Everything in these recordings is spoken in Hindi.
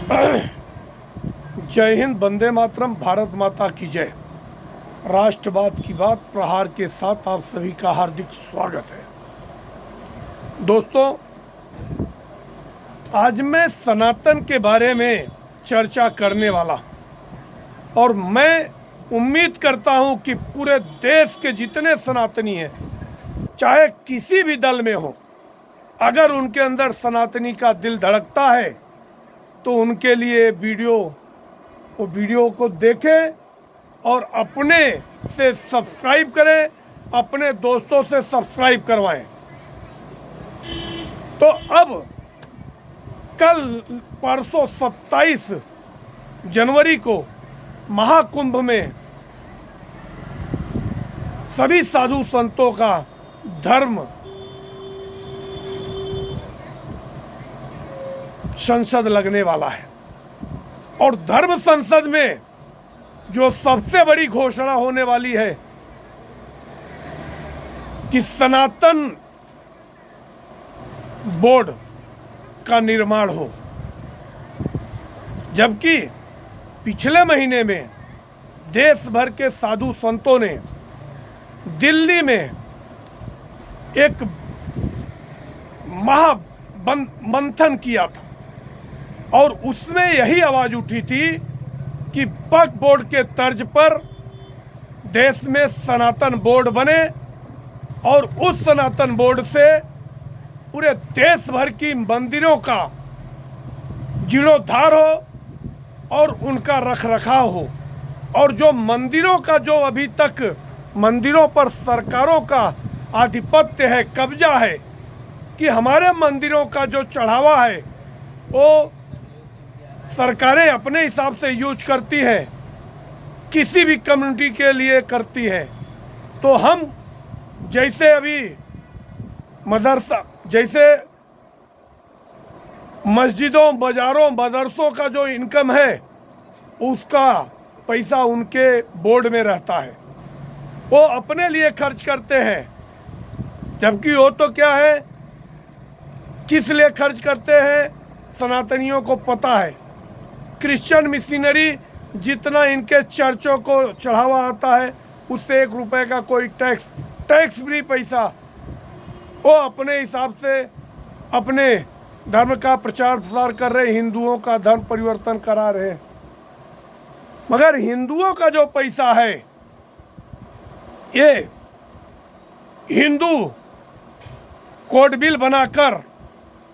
जय हिंद, वंदे मातरम, भारत माता की जय। राष्ट्रवाद की बात प्रहार के साथ आप सभी का हार्दिक स्वागत है। दोस्तों, आज मैं सनातन के बारे में चर्चा करने वाला, और मैं उम्मीद करता हूं कि पूरे देश के जितने सनातनी हैं, चाहे किसी भी दल में हो, अगर उनके अंदर सनातनी का दिल धड़कता है तो उनके लिए वीडियो को देखें और अपने से सब्सक्राइब करें, अपने दोस्तों से सब्सक्राइब करवाएं। तो अब कल परसों 27 जनवरी को महाकुंभ में सभी साधु संतों का धर्म संसद लगने वाला है, और धर्म संसद में जो सबसे बड़ी घोषणा होने वाली है कि सनातन बोर्ड का निर्माण हो। जबकि पिछले महीने में देश भर के साधु संतों ने दिल्ली में एक महामंथन किया था, और उसमें यही आवाज उठी थी कि वक्फ बोर्ड के तर्ज पर देश में सनातन बोर्ड बने, और उस सनातन बोर्ड से पूरे देश भर की मंदिरों का जीर्णोद्धार हो और उनका रखरखाव हो। और जो मंदिरों का, जो अभी तक मंदिरों पर सरकारों का आधिपत्य है, कब्जा है, कि हमारे मंदिरों का जो चढ़ावा है वो सरकारें अपने हिसाब से यूज करती है, किसी भी कम्युनिटी के लिए करती है। तो हम जैसे अभी जैसे मस्जिदों, बाजारों, मदरसों का जो इनकम है, उसका पैसा उनके बोर्ड में रहता है, वो अपने लिए खर्च करते हैं। जबकि वो तो क्या है, किस लिए खर्च करते हैं सनातनियों को पता है। क्रिश्चियन मिशनरी जितना इनके चर्चों को चढ़ावा आता है, उससे 1 रुपए का कोई टैक्स फ्री पैसा वो अपने हिसाब से अपने धर्म का प्रचार प्रसार कर रहे, हिंदुओं का धर्म परिवर्तन करा रहे। मगर हिंदुओं का जो पैसा है, ये हिंदू कोड बिल बनाकर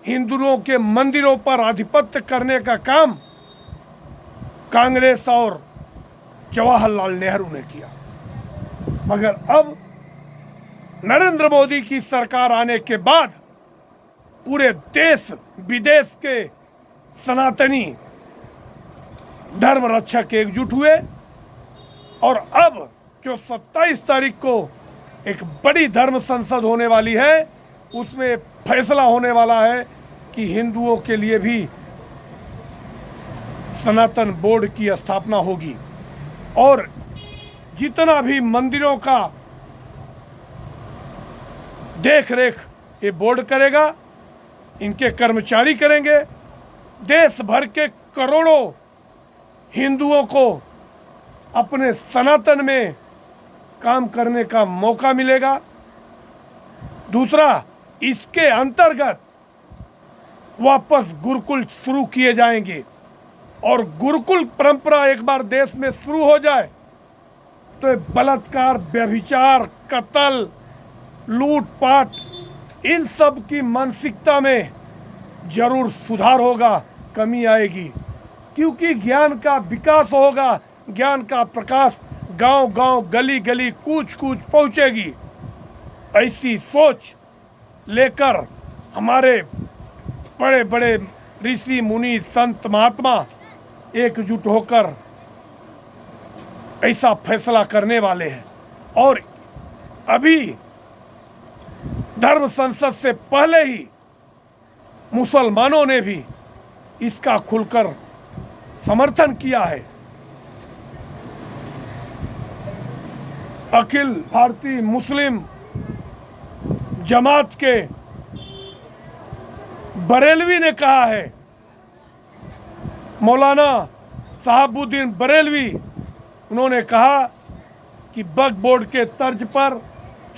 हिंदुओं के मंदिरों पर आधिपत्य करने का काम कांग्रेस और जवाहरलाल नेहरू ने किया। मगर अब नरेंद्र मोदी की सरकार आने के बाद पूरे देश विदेश के सनातनी धर्म रक्षक एकजुट हुए, और अब जो 27 तारीख को एक बड़ी धर्म संसद होने वाली है, उसमें फैसला होने वाला है कि हिंदुओं के लिए भी सनातन बोर्ड की स्थापना होगी, और जितना भी मंदिरों का देख रेख ये बोर्ड करेगा, इनके कर्मचारी करेंगे। देश भर के करोड़ों हिंदुओं को अपने सनातन में काम करने का मौका मिलेगा। दूसरा, इसके अंतर्गत वापस गुरुकुल शुरू किए जाएंगे, और गुरुकुल परंपरा एक बार देश में शुरू हो जाए तो बलात्कार, व्यभिचार, कत्ल, लूटपाट, इन सब की मानसिकता में जरूर सुधार होगा, कमी आएगी। क्योंकि ज्ञान का विकास होगा, ज्ञान का प्रकाश गांव-गांव, गली-गली, कूच-कूच पहुंचेगी। ऐसी सोच लेकर हमारे बड़े बड़े ऋषि मुनि, संत, महात्मा एकजुट होकर ऐसा फैसला करने वाले हैं। और अभी धर्म संसद से पहले ही मुसलमानों ने भी इसका खुलकर समर्थन किया है। अखिल भारतीय मुस्लिम जमात के बरेलवी ने कहा है मौलाना साहबुद्दीन बरेलवी, उन्होंने कहा कि वक्फ बोर्ड के तर्ज पर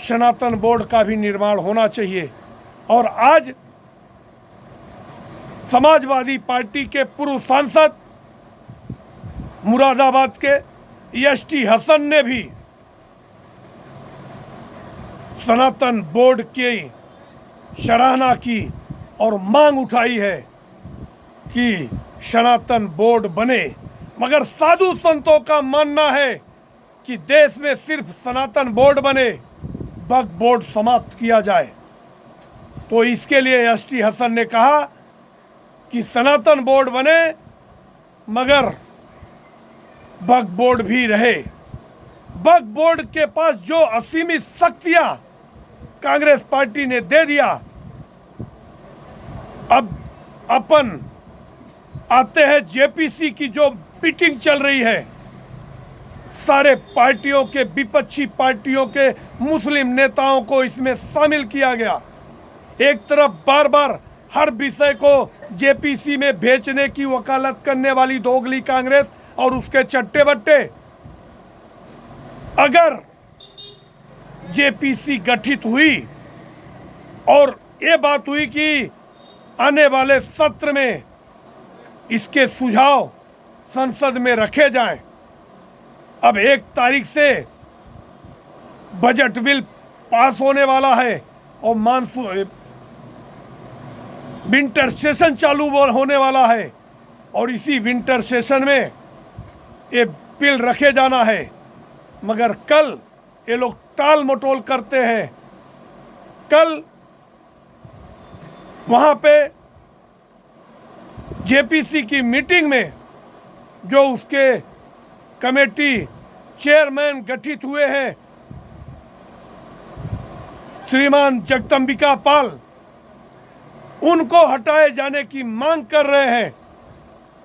सनातन बोर्ड का भी निर्माण होना चाहिए। और आज समाजवादी पार्टी के पूर्व सांसद मुरादाबाद के एसटी हसन ने भी सनातन बोर्ड की सराहना की और मांग उठाई है कि सनातन बोर्ड बने। मगर साधु संतों का मानना है कि देश में सिर्फ सनातन बोर्ड बने, वक्फ बोर्ड समाप्त किया जाए। तो इसके लिए एसटी हसन ने कहा कि सनातन बोर्ड बने मगर वक्फ बोर्ड भी रहे। वक्फ बोर्ड के पास जो असीमित शक्तियां कांग्रेस पार्टी ने दे दिया, अब अपन आते हैं जेपीसी की जो मीटिंग चल रही है, सारे पार्टियों के, विपक्षी पार्टियों के मुस्लिम नेताओं को इसमें शामिल किया गया। एक तरफ बार बार हर विषय को जेपीसी में भेजने की वकालत करने वाली दोगली कांग्रेस और उसके चट्टे बट्टे। अगर जेपीसी गठित हुई और ये बात हुई कि आने वाले सत्र में इसके सुझाव संसद में रखे जाएं, अब 1 तारीख से बजट बिल पास होने वाला है और मानसून विंटर सेशन चालू होने वाला है और इसी विंटर सेशन में ये बिल रखे जाना है। मगर कल ये लोग टाल मटोल करते हैं। कल वहाँ पे जेपीसी की मीटिंग में जो उसके कमेटी चेयरमैन गठित हुए हैं श्रीमान जगदम्बिका पाल, उनको हटाए जाने की मांग कर रहे हैं।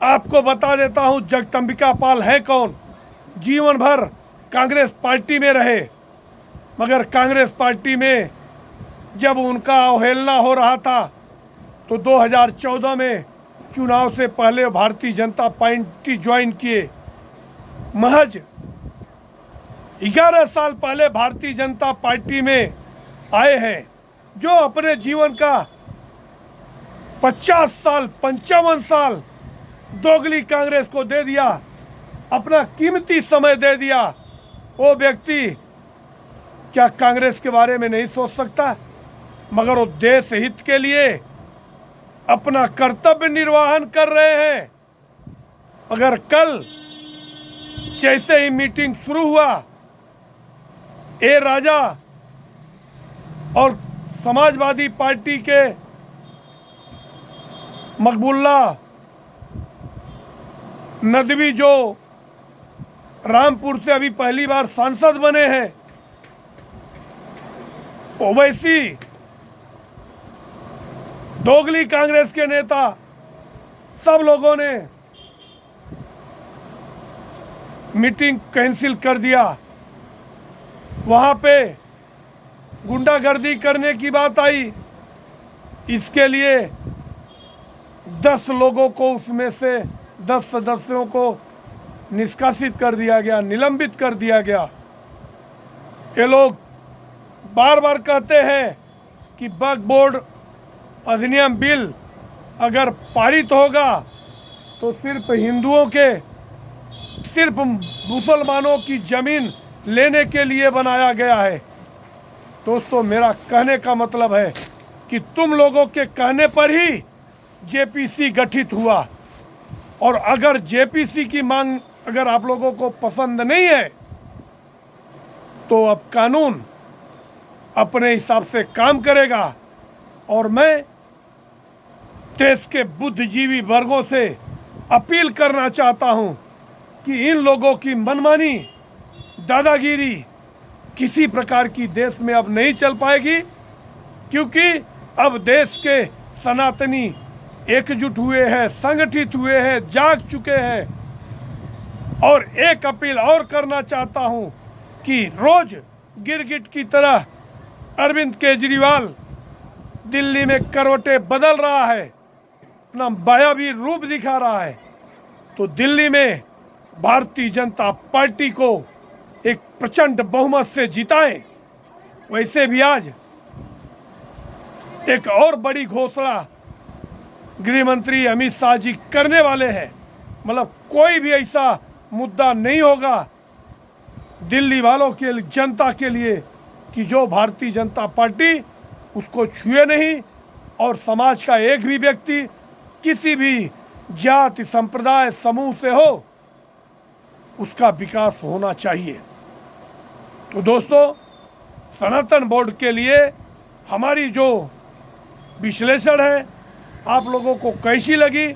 आपको बता देता हूं जगदम्बिका पाल है कौन। जीवन भर कांग्रेस पार्टी में रहे, मगर कांग्रेस पार्टी में जब उनका अवहेलना हो रहा था तो 2014 में चुनाव से पहले भारतीय जनता पार्टी ज्वाइन किए। महज 11 साल पहले भारतीय जनता पार्टी में आए हैं, जो अपने जीवन का 50 साल 55 साल दोगली कांग्रेस को दे दिया, अपना कीमती समय दे दिया। वो व्यक्ति क्या कांग्रेस के बारे में नहीं सोच सकता? मगर वो देश हित के लिए अपना कर्तव्य निर्वहन कर रहे हैं। अगर कल जैसे ही मीटिंग शुरू हुआ, ए राजा और समाजवादी पार्टी के मकबुल्ला नदवी, जो रामपुर से अभी पहली बार सांसद बने हैं, ओवैसी दोगली कांग्रेस के नेता, सब लोगों ने मीटिंग कैंसिल कर दिया। वहाँ पे गुंडागर्दी करने की बात आई। इसके लिए 10 लोगों को, उसमें से 10 सदस्यों को निष्कासित कर दिया गया, निलंबित कर दिया गया। ये लोग बार बार कहते हैं कि वक्फ बोर्ड अधिनियम बिल अगर पारित होगा तो सिर्फ हिंदुओं के, सिर्फ मुसलमानों की जमीन लेने के लिए बनाया गया है। दोस्तों, मेरा कहने का मतलब है कि तुम लोगों के कहने पर ही जेपीसी गठित हुआ, और अगर जेपीसी की मांग अगर आप लोगों को पसंद नहीं है तो अब कानून अपने हिसाब से काम करेगा। और मैं देश के बुद्धिजीवी वर्गों से अपील करना चाहता हूं कि इन लोगों की मनमानी, दादागिरी किसी प्रकार की देश में अब नहीं चल पाएगी, क्योंकि अब देश के सनातनी एकजुट हुए हैं, संगठित हुए हैं, जाग चुके हैं। और एक अपील और करना चाहता हूं कि रोज गिरगिट की तरह अरविंद केजरीवाल दिल्ली में करवटें बदल रहा है, अपना मायावी रूप दिखा रहा है। तो दिल्ली में भारतीय जनता पार्टी को एक प्रचंड बहुमत से जिताएं। वैसे भी आज एक और बड़ी घोषणा गृह मंत्री अमित शाह जी करने वाले हैं। मतलब कोई भी ऐसा मुद्दा नहीं होगा दिल्ली वालों के जनता के लिए कि जो भारतीय जनता पार्टी उसको छुए नहीं, और समाज का एक भी व्यक्ति किसी भी जाति संप्रदाय समूह से हो उसका विकास होना चाहिए। तो दोस्तों, सनातन बोर्ड के लिए हमारी जो विश्लेषण है आप लोगों को कैसी लगी,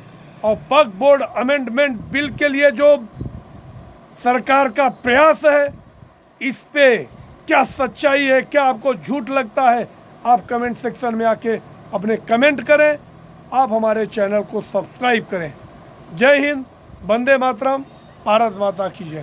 और वक्फ बोर्ड अमेंडमेंट बिल के लिए जो सरकार का प्रयास है इस पे क्या सच्चाई है, क्या आपको झूठ लगता है, आप कमेंट सेक्शन में आके अपने कमेंट करें। आप हमारे चैनल को सब्सक्राइब करें। जय हिंद, वंदे मातरम, भारत माता की जय।